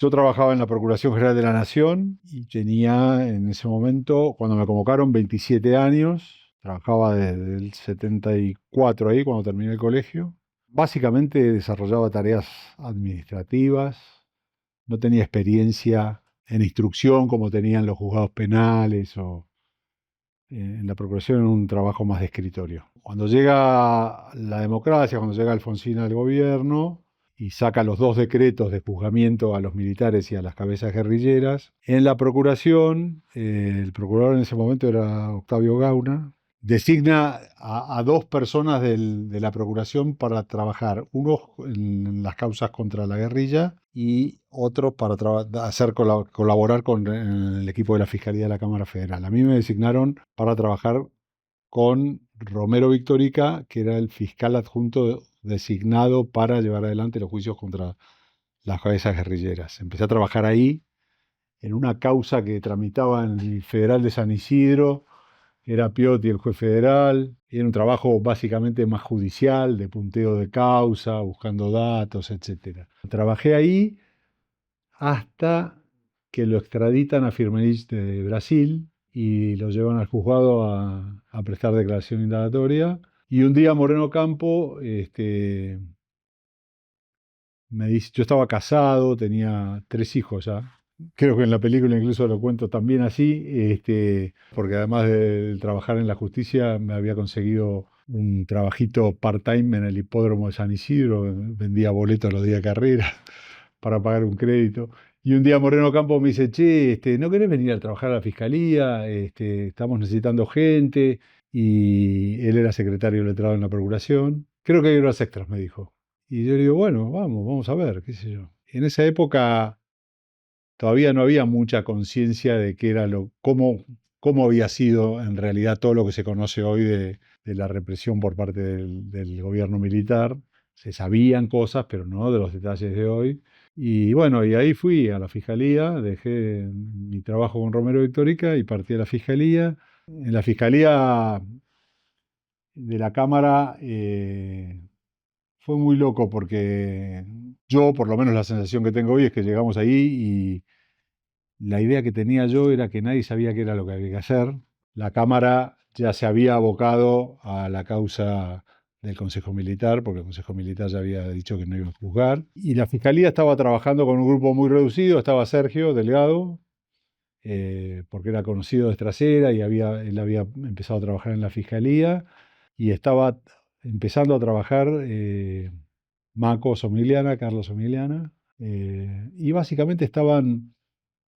Yo trabajaba en la Procuración General de la Nación y tenía en ese momento, cuando me convocaron, 27 años. Trabajaba desde el 74 ahí, cuando terminé el colegio. Básicamente desarrollaba tareas administrativas. No tenía experiencia en instrucción como tenían los juzgados penales o en la Procuración, en un trabajo más de escritorio. Cuando llega la democracia, cuando llega Alfonsín al gobierno y saca los dos decretos de juzgamiento a los militares y a las cabezas guerrilleras, en la Procuración, el procurador en ese momento era Octavio Gauna, designa a dos personas de la Procuración para trabajar, uno en las causas contra la guerrilla y otro para colaborar con el equipo de la Fiscalía de la Cámara Federal. A mí me designaron para trabajar con Romero Victorica, que era el fiscal adjunto designado para llevar adelante los juicios contra las cabezas guerrilleras. Empecé a trabajar ahí en una causa que tramitaba en el Federal de San Isidro. Era Piotti el juez federal, y era un trabajo básicamente más judicial, de punteo de causa, buscando datos, etc. Trabajé ahí hasta que lo extraditan a Firmenich de Brasil y lo llevan al juzgado a prestar declaración indagatoria. Y un día Moreno Campo me dice, yo estaba casado, tenía 3 hijos ya. Creo que en la película incluso lo cuento también así, porque además de trabajar en la justicia me había conseguido un trabajito part-time en el hipódromo de San Isidro, vendía boletos los días de carrera para pagar un crédito. Y un día Moreno Campo me dice, che, ¿no querés venir a trabajar a la fiscalía? Estamos necesitando gente. Y él era secretario letrado en la Procuración. Creo que hay horas extras, me dijo. Y yo le digo, bueno, vamos a ver, qué sé yo. En esa época todavía no había mucha conciencia de qué era cómo había sido en realidad todo lo que se conoce hoy de la represión por parte del gobierno militar. Se sabían cosas, pero no de los detalles de hoy. Y bueno, y ahí fui a la fiscalía, dejé mi trabajo con Romero Victorica y partí a la fiscalía. En la fiscalía de la Cámara fue muy loco porque yo, por lo menos la sensación que tengo hoy es que llegamos ahí y la idea que tenía yo era que nadie sabía qué era lo que había que hacer. La Cámara ya se había abocado a la causa del Consejo Militar, porque el Consejo Militar ya había dicho que no iba a juzgar. Y la Fiscalía estaba trabajando con un grupo muy reducido, estaba Sergio Delgado, porque era conocido de Estrasera y él había empezado a trabajar en la Fiscalía, y estaba empezando a trabajar Maco Somiliana, Carlos Somiliana, y básicamente estaban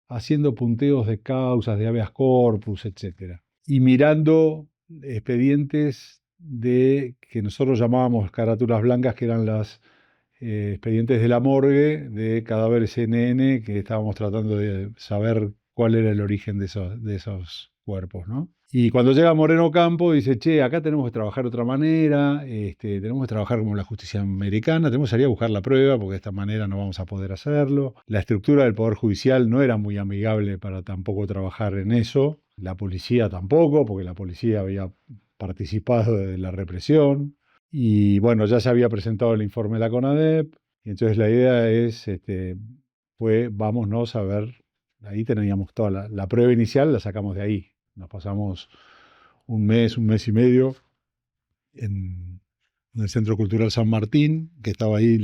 haciendo punteos de causas, de habeas corpus, etcétera, y mirando expedientes que nosotros llamábamos carátulas blancas, que eran las expedientes de la morgue de cadáveres NN, que estábamos tratando de saber cuál era el origen de esos cuerpos, ¿no? Y cuando llega Moreno Campo dice, che, acá tenemos que trabajar de otra manera, tenemos que trabajar como la justicia americana, tenemos que salir a buscar la prueba porque de esta manera no vamos a poder hacerlo. La estructura del Poder Judicial no era muy amigable para tampoco trabajar en eso, la policía tampoco, porque la policía había participado de la represión. Y bueno, ya se había presentado el informe de la CONADEP, y entonces la idea fue, vámonos a ver, ahí teníamos toda la prueba inicial, la sacamos de ahí. Nos pasamos un mes y medio en el Centro Cultural San Martín, que estaba ahí,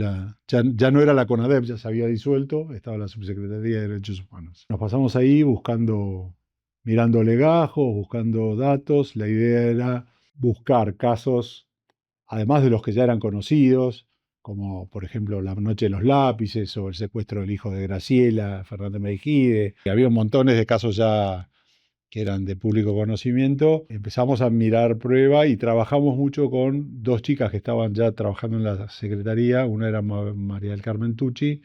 ya no era la CONADEP, ya se había disuelto, estaba la Subsecretaría de Derechos Humanos. Nos pasamos ahí mirando legajos, buscando datos. La idea era buscar casos, además de los que ya eran conocidos, como por ejemplo la noche de los lápices o el secuestro del hijo de Graciela, Fernández Meijide. Había montones de casos ya que eran de público conocimiento. Empezamos a mirar prueba y trabajamos mucho con dos chicas que estaban ya trabajando en la secretaría. Una era María del Carmen Tucci,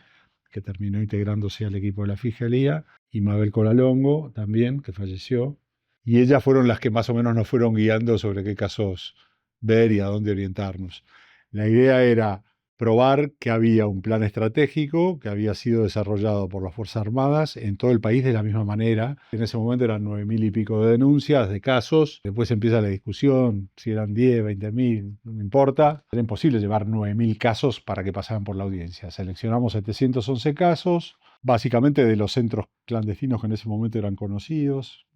que terminó integrándose al equipo de la Fiscalía, y Mabel Colalongo también, que falleció. Y ellas fueron las que más o menos nos fueron guiando sobre qué casos ver y a dónde orientarnos. La idea era probar que había un plan estratégico que había sido desarrollado por las Fuerzas Armadas en todo el país de la misma manera. En ese momento eran 9.000 y pico de denuncias, de casos. Después empieza la discusión, si eran 10, 20.000, no me importa. Era imposible llevar 9.000 casos para que pasaran por la audiencia. Seleccionamos 711 casos, básicamente de los centros clandestinos que en ese momento eran conocidos,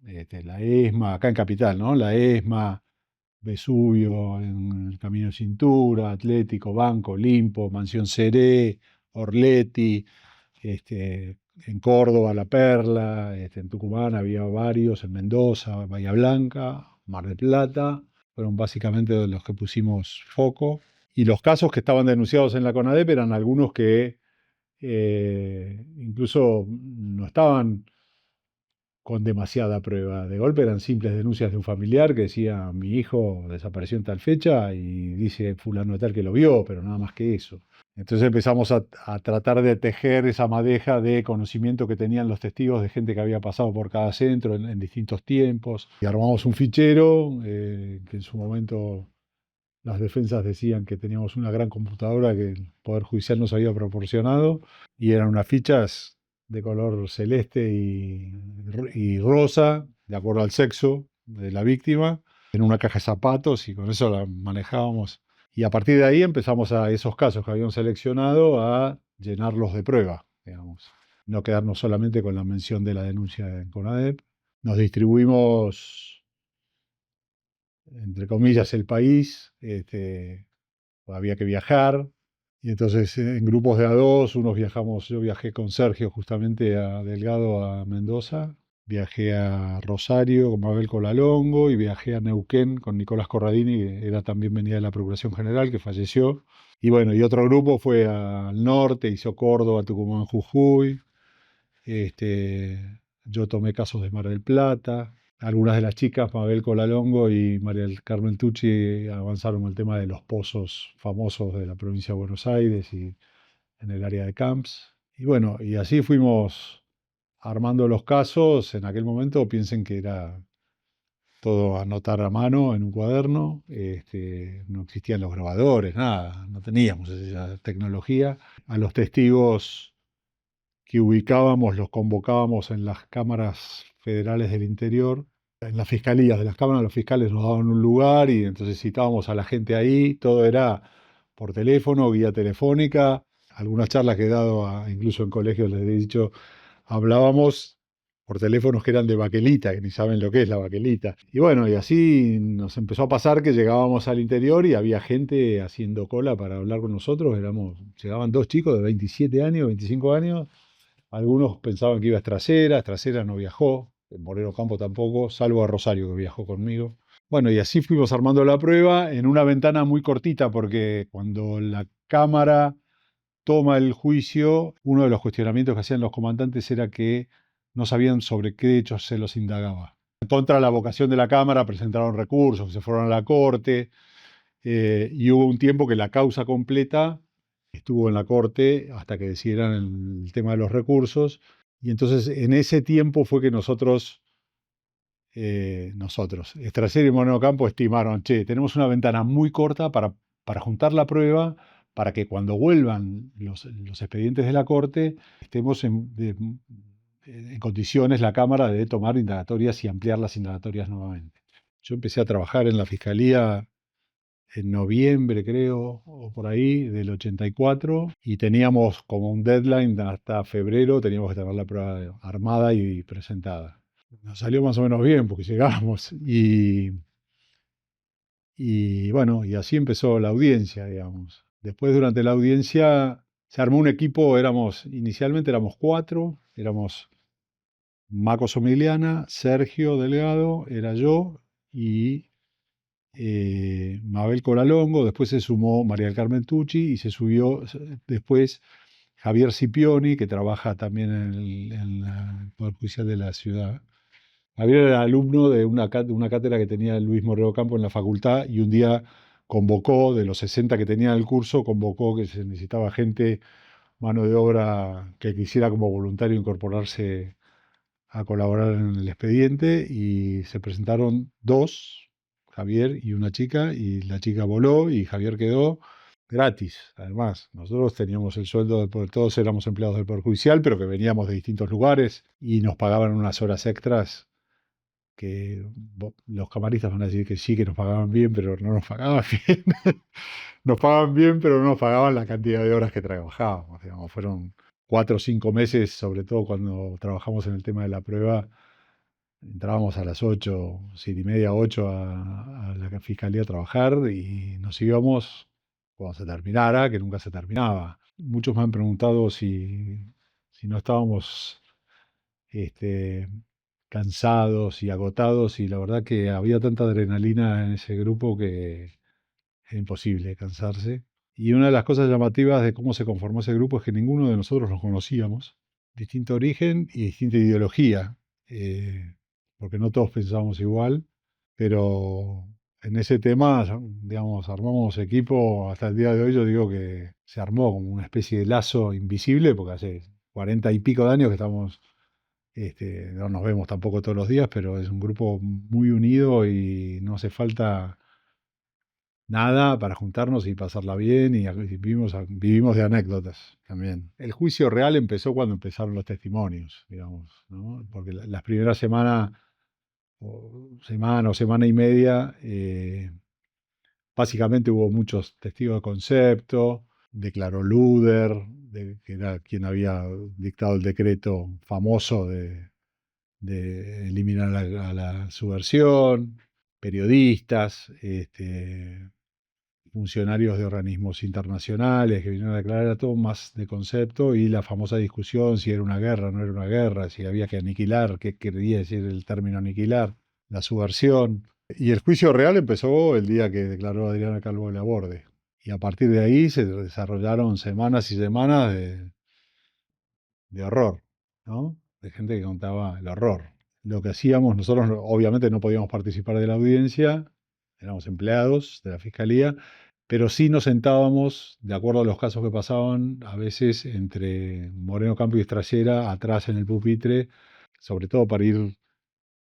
la ESMA, acá en Capital, ¿no? La ESMA, Vesubio, en el Camino de Cintura, Atlético, Banco, Olimpo, Mansión Seré, Orleti, en Córdoba, La Perla, en Tucumán había varios, en Mendoza, Bahía Blanca, Mar del Plata, fueron básicamente de los que pusimos foco. Y los casos que estaban denunciados en la CONADEP eran algunos que incluso no estaban con demasiada prueba. De golpe eran simples denuncias de un familiar que decía: mi hijo desapareció en tal fecha y dice fulano de tal que lo vio, pero nada más que eso. Entonces empezamos a tratar de tejer esa madeja de conocimiento que tenían los testigos de gente que había pasado por cada centro en distintos tiempos. Y armamos un fichero que en su momento las defensas decían que teníamos una gran computadora que el Poder Judicial nos había proporcionado, y eran unas fichas de color celeste y rosa, de acuerdo al sexo de la víctima, en una caja de zapatos, y con eso la manejábamos. Y a partir de ahí empezamos a esos casos que habíamos seleccionado a llenarlos de prueba, digamos. No quedarnos solamente con la mención de la denuncia en CONADEP. Nos distribuimos, entre comillas, el país. Había que viajar, y entonces en grupos de a dos, yo viajé con Sergio justamente a Delgado, a Mendoza, viajé a Rosario con Mabel Colalongo y viajé a Neuquén con Nicolás Corradini, que era también venía de la Procuración General, que falleció. Y bueno, y otro grupo fue al norte, hizo Córdoba, Tucumán, Jujuy. Yo tomé casos de Mar del Plata. Algunas de las chicas, Mabel Colalongo y María del Carmen Tucci, avanzaron con el tema de los pozos famosos de la provincia de Buenos Aires y en el área de Camps. Y bueno, y así fuimos armando los casos. En aquel momento piensen que era todo anotar a mano en un cuaderno. No existían los grabadores, nada, no teníamos esa tecnología. A los testigos que ubicábamos, los convocábamos en las cámaras federales del interior, en las fiscalías de las cámaras. Los fiscales nos daban un lugar y entonces citábamos a la gente ahí. Todo era por teléfono, vía telefónica. Algunas charlas que he dado, incluso en colegios, les he dicho, hablábamos por teléfonos que eran de baquelita, que ni saben lo que es la baquelita. Y bueno, y así nos empezó a pasar que llegábamos al interior y había gente haciendo cola para hablar con nosotros. Llegaban dos chicos de 27 años, 25 años. Algunos pensaban que iba a Estracera no viajó, en Moreno Campo tampoco, salvo a Rosario, que viajó conmigo. Bueno, y así fuimos armando la prueba en una ventana muy cortita, porque cuando la Cámara toma el juicio, uno de los cuestionamientos que hacían los comandantes era que no sabían sobre qué hechos se los indagaba. Contra la vocación de la Cámara presentaron recursos, que se fueron a la Corte, y hubo un tiempo que la causa completa estuvo en la Corte hasta que decidieran el tema de los recursos. Y entonces en ese tiempo fue que Estracera y Moreno Campo, estimaron: che, tenemos una ventana muy corta para juntar la prueba, para que cuando vuelvan los expedientes de la Corte estemos en condiciones, la Cámara, de tomar indagatorias y ampliar las indagatorias nuevamente. Yo empecé a trabajar en la Fiscalía en noviembre, creo, o por ahí, del 84, y teníamos como un deadline hasta febrero, teníamos que tener la prueba armada y presentada. Nos salió más o menos bien porque llegamos, y bueno, y así empezó la audiencia, digamos. Después, durante la audiencia, se armó un equipo. Inicialmente éramos cuatro: éramos Maco Somiliana, Sergio Delgado, era yo y Mabel Colalongo. Después se sumó María del Carmen Tucci y se subió después Javier Scipioni, que trabaja también en el Poder Judicial de la ciudad. Javier era alumno de una cátedra que tenía Luis Moreno Campo en la facultad, y un día convocó, de los 60 que tenía el curso, convocó que se necesitaba gente, mano de obra, que quisiera como voluntario incorporarse a colaborar en el expediente, y se presentaron dos, Javier y una chica, y la chica voló y Javier quedó gratis. Además, nosotros teníamos el sueldo todos éramos empleados del Poder Judicial, pero que veníamos de distintos lugares y nos pagaban unas horas extras que los camaristas van a decir que sí, que nos pagaban bien, pero no nos pagaban bien. Nos pagaban bien, pero no nos pagaban la cantidad de horas que trabajábamos. Digamos, fueron 4 o 5 meses, sobre todo cuando trabajamos en el tema de la prueba, entrábamos a las 8, 7:30, 8 a la fiscalía a trabajar y nos íbamos cuando se terminara, que nunca se terminaba. Muchos me han preguntado si no estábamos este, cansados y agotados, y la verdad que había tanta adrenalina en ese grupo que era imposible cansarse. Y una de las cosas llamativas de cómo se conformó ese grupo es que ninguno de nosotros nos conocíamos, distinto origen y distinta ideología, eh, porque no todos pensábamos igual, pero en ese tema, digamos, armamos equipo hasta el día de hoy. Yo digo que se armó como una especie de lazo invisible, porque hace 40 y pico de años que estamos, no nos vemos tampoco todos los días, pero es un grupo muy unido y no hace falta nada para juntarnos y pasarla bien, y vivimos de anécdotas también. El juicio real empezó cuando empezaron los testimonios, digamos, ¿no? Porque las primeras semanas o semana y media, básicamente hubo muchos testigos de concepto, declaró Luder, que era quien había dictado el decreto famoso de eliminar a la subversión, periodistas, funcionarios de organismos internacionales que vinieron a declarar. Era todo más de concepto, y la famosa discusión si era una guerra o no era una guerra, si había que aniquilar, qué quería decir el término aniquilar, la subversión. Y el juicio real empezó el día que declaró Adriana Calvo de la Borde. Y a partir de ahí se desarrollaron semanas y semanas de horror, ¿no? De gente que contaba el horror. Lo que hacíamos, nosotros obviamente no podíamos participar de la audiencia, éramos empleados de la fiscalía, pero sí nos sentábamos, de acuerdo a los casos que pasaban, a veces entre Moreno Campo y Estracera, atrás en el pupitre, sobre todo para ir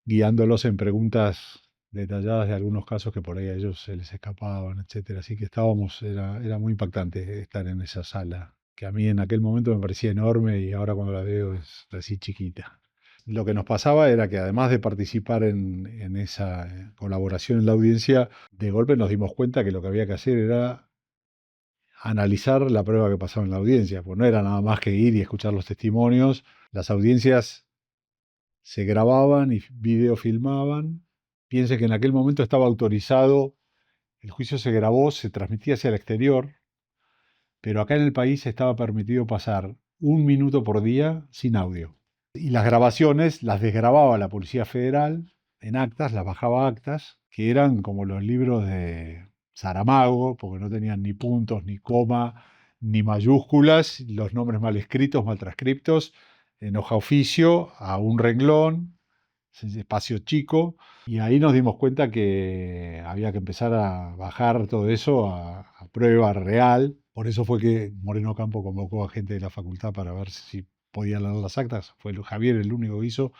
guiándolos en preguntas detalladas de algunos casos que por ahí a ellos se les escapaban, etcétera. Así que era muy impactante estar en esa sala, que a mí en aquel momento me parecía enorme y ahora cuando la veo es así chiquita. Lo que nos pasaba era que además de participar en esa colaboración en la audiencia, de golpe nos dimos cuenta que lo que había que hacer era analizar la prueba que pasaba en la audiencia, pues no era nada más que ir y escuchar los testimonios. Las audiencias se grababan y videofilmaban. Piense que en aquel momento estaba autorizado, el juicio se grabó, se transmitía hacia el exterior, pero acá en el país estaba permitido pasar 1 minuto por día sin audio. Y las grabaciones las desgrababa la Policía Federal en actas, las bajaba a actas, que eran como los libros de Saramago, porque no tenían ni puntos, ni coma, ni mayúsculas, los nombres mal escritos, mal transcriptos, en hoja oficio, a un renglón, espacio chico, y ahí nos dimos cuenta que había que empezar a bajar todo eso a prueba real. Por eso fue que Moreno Campo convocó a gente de la facultad para ver si podía leer las actas. Fue Javier el único que hizo,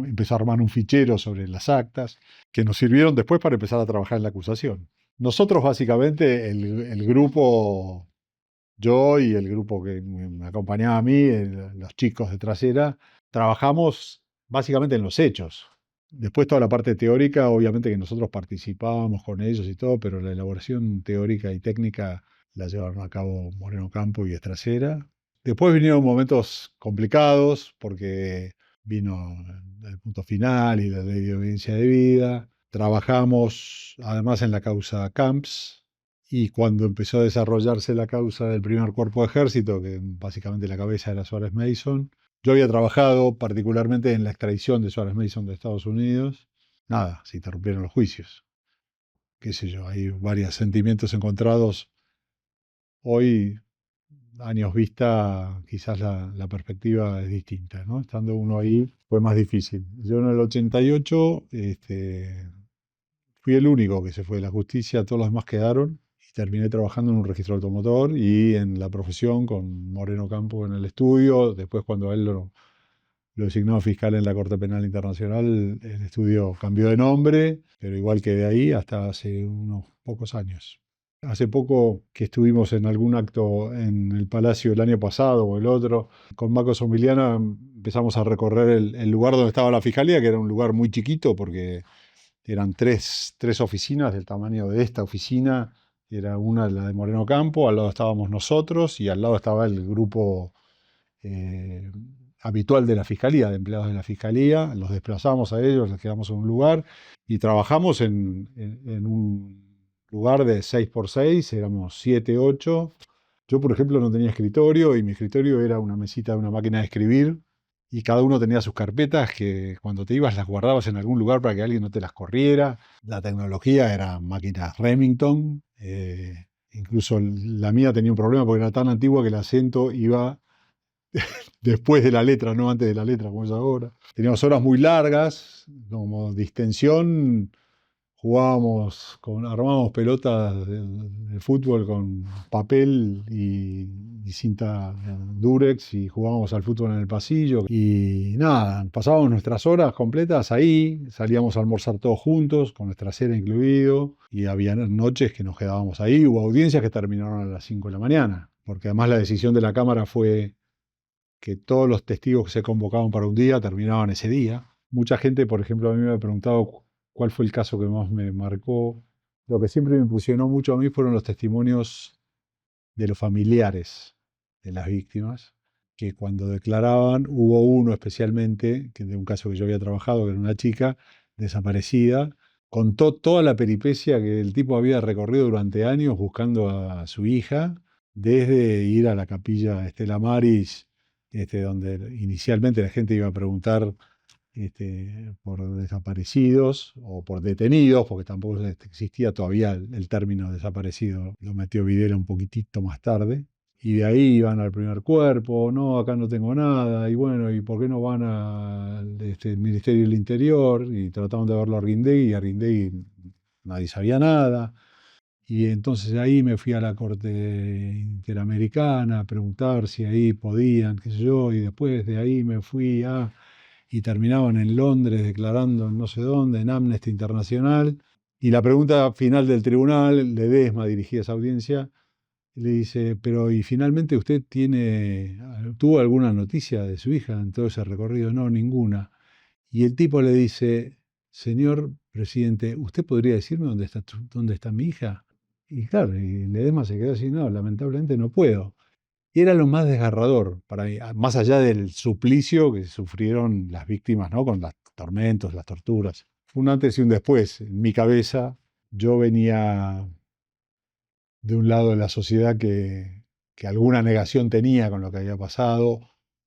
empezó a armar un fichero sobre las actas, que nos sirvieron después para empezar a trabajar en la acusación. Nosotros básicamente, el grupo, yo y el grupo que me acompañaba a mí, los chicos de Trasera, trabajamos básicamente en los hechos. Después toda la parte teórica, obviamente que nosotros participábamos con ellos y todo, pero la elaboración teórica y técnica la llevaron a cabo Moreno Campo y Estracera. Después vinieron momentos complicados, porque vino el punto final y la ley de obediencia debida. Trabajamos además en la causa Camps, y cuando empezó a desarrollarse la causa del primer cuerpo de ejército, que básicamente la cabeza era Suárez Mason, yo había trabajado particularmente en la extradición de Suárez Mason de Estados Unidos. Nada, se interrumpieron los juicios. Qué sé yo, hay varios sentimientos encontrados. Hoy, años vista, quizás la perspectiva es distinta, ¿no? Estando uno ahí fue más difícil. Yo en el 88 fui el único que se fue de la justicia, todos los demás quedaron, y terminé trabajando en un registro automotor y en la profesión con Moreno Campo en el estudio. Después, cuando a él lo designó fiscal en la Corte Penal Internacional, el estudio cambió de nombre, pero igual que de ahí hasta hace unos pocos años. Hace poco que estuvimos en algún acto en el Palacio el año pasado o el otro, con Marco Somiliana empezamos a recorrer el lugar donde estaba la fiscalía, que era un lugar muy chiquito porque eran tres oficinas del tamaño de esta oficina. Era una, la de Moreno Campo, al lado estábamos nosotros y al lado estaba el grupo eh, habitual de la fiscalía, de empleados de la fiscalía. Los desplazamos a ellos, les quedamos en un lugar y trabajamos en un lugar de 6x6, éramos 7, 8. Yo, por ejemplo, no tenía escritorio y mi escritorio era una mesita de una máquina de escribir y cada uno tenía sus carpetas que cuando te ibas las guardabas en algún lugar para que alguien no te las corriera. La tecnología eran máquinas Remington. Incluso la mía tenía un problema porque era tan antigua que el acento iba después de la letra, no antes de la letra, como es ahora. Teníamos horas muy largas, como distensión. Armábamos pelotas de fútbol con papel y cinta Durex y jugábamos al fútbol en el pasillo. Y nada, pasábamos nuestras horas completas ahí, salíamos a almorzar todos juntos, con nuestra cena incluido, y había noches que nos quedábamos ahí, hubo audiencias que terminaron a las 5 de la mañana, porque además la decisión de la Cámara fue que todos los testigos que se convocaban para un día terminaban ese día. Mucha gente, por ejemplo, a mí me ha preguntado cuál fue el caso que más me marcó. Lo que siempre me impresionó mucho a mí fueron los testimonios de los familiares de las víctimas, que cuando declaraban, hubo uno especialmente, que de un caso que yo había trabajado, que era una chica desaparecida, contó toda la peripecia que el tipo había recorrido durante años buscando a su hija, desde ir a la capilla Estela Maris, donde inicialmente la gente iba a preguntar por desaparecidos o por detenidos, porque tampoco existía todavía el término desaparecido, lo metió Videla un poquitito más tarde, y de ahí iban al primer cuerpo, no, acá no tengo nada, y bueno, ¿y por qué no van al Ministerio del Interior? Y trataban de verlo a Arguindegui, y Arguindegui nadie sabía nada. Y entonces ahí me fui a la Corte Interamericana a preguntar si ahí podían, qué sé yo, y después de ahí me fui a y terminaban en Londres declarando en no sé dónde, en Amnesty Internacional. Y la pregunta final del tribunal, Ledesma dirigía esa audiencia, le dice, pero ¿y finalmente usted tuvo alguna noticia de su hija en todo ese recorrido? No, ninguna. Y el tipo le dice, señor presidente, ¿usted podría decirme dónde está mi hija? Y claro, y Ledesma se quedó así, no, lamentablemente no puedo. Y era lo más desgarrador para mí, más allá del suplicio que sufrieron las víctimas, ¿no? Con los tormentos, las torturas. Fue un antes y un después. En mi cabeza, yo venía de un lado de la sociedad que alguna negación tenía con lo que había pasado,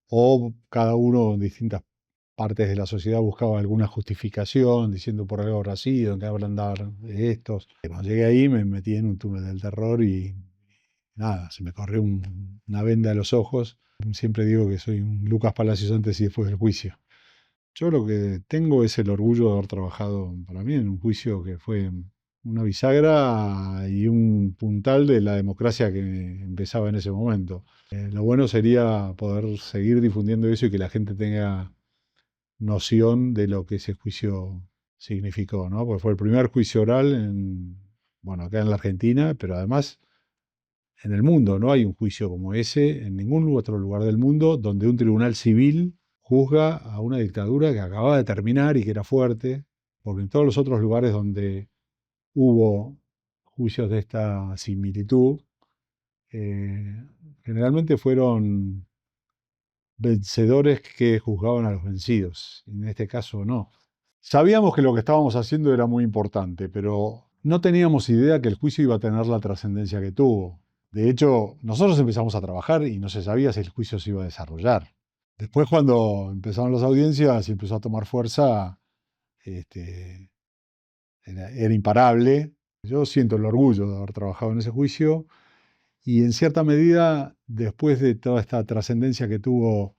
o cada uno en distintas partes de la sociedad buscaba alguna justificación, diciendo por algo habrá sido, que habrán dado de estos. Cuando llegué ahí me metí en un túnel del terror y nada, se me corrió una venda de los ojos. Siempre digo que soy un Lucas Palacios antes y después del juicio. Yo lo que tengo es el orgullo de haber trabajado para mí en un juicio que fue una bisagra y un puntal de la democracia que empezaba en ese momento. Lo bueno sería poder seguir difundiendo eso y que la gente tenga noción de lo que ese juicio significó, ¿no? Porque fue el primer juicio oral bueno, acá en la Argentina, pero además en el mundo. No hay un juicio como ese en ningún otro lugar del mundo donde un tribunal civil juzga a una dictadura que acababa de terminar y que era fuerte, porque en todos los otros lugares donde hubo juicios de esta similitud, eh, generalmente fueron vencedores que juzgaban a los vencidos. En este caso no. Sabíamos que lo que estábamos haciendo era muy importante, pero no teníamos idea que el juicio iba a tener la trascendencia que tuvo. De hecho, nosotros empezamos a trabajar y no se sabía si el juicio se iba a desarrollar. Después, cuando empezaron las audiencias y empezó a tomar fuerza, este, era imparable. Yo siento el orgullo de haber trabajado en ese juicio y en cierta medida, después de toda esta trascendencia que tuvo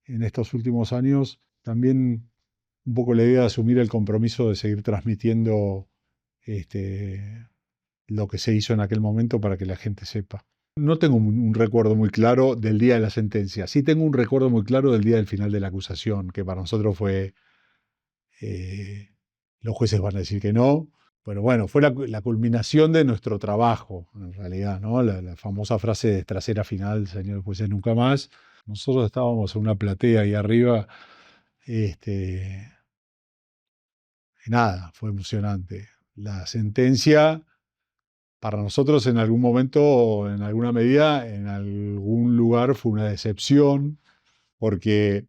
en estos últimos años, también un poco la idea de asumir el compromiso de seguir transmitiendo lo que se hizo en aquel momento para que la gente sepa. No tengo un recuerdo muy claro del día de la sentencia. Sí tengo un recuerdo muy claro del día del final de la acusación, que para nosotros fue, los jueces van a decir que no, pero bueno, fue la culminación de nuestro trabajo, en realidad, ¿no? La famosa frase de trasera final, señores jueces, nunca más. Nosotros estábamos en una platea ahí arriba, y nada, fue emocionante. La sentencia para nosotros en algún momento, en alguna medida, en algún lugar fue una decepción, porque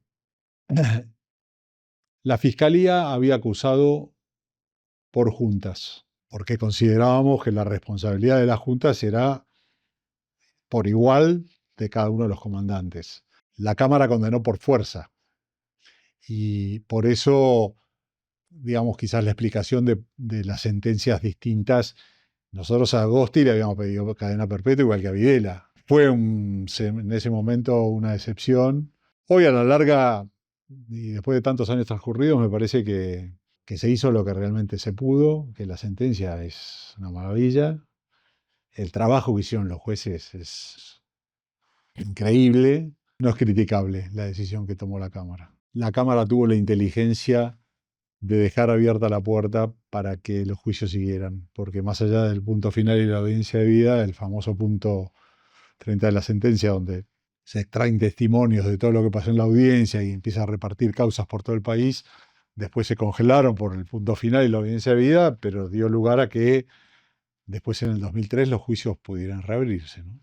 la Fiscalía había acusado por juntas, porque considerábamos que la responsabilidad de las juntas era por igual de cada uno de los comandantes. La Cámara condenó por fuerza y por eso, digamos, quizás la explicación de las sentencias distintas. Nosotros a Agosti le habíamos pedido cadena perpetua igual que a Videla. Fue en ese momento una excepción. Hoy a la larga, y después de tantos años transcurridos, me parece que se hizo lo que realmente se pudo, que la sentencia es una maravilla. El trabajo que hicieron los jueces es increíble. No es criticable la decisión que tomó la Cámara. La Cámara tuvo la inteligencia de dejar abierta la puerta para que los juicios siguieran, porque más allá del punto final y la audiencia de vida, el famoso punto 30 de la sentencia, donde se extraen testimonios de todo lo que pasó en la audiencia y empieza a repartir causas por todo el país, después se congelaron por el punto final y la audiencia de vida, pero dio lugar a que después en el 2003 los juicios pudieran reabrirse, ¿no?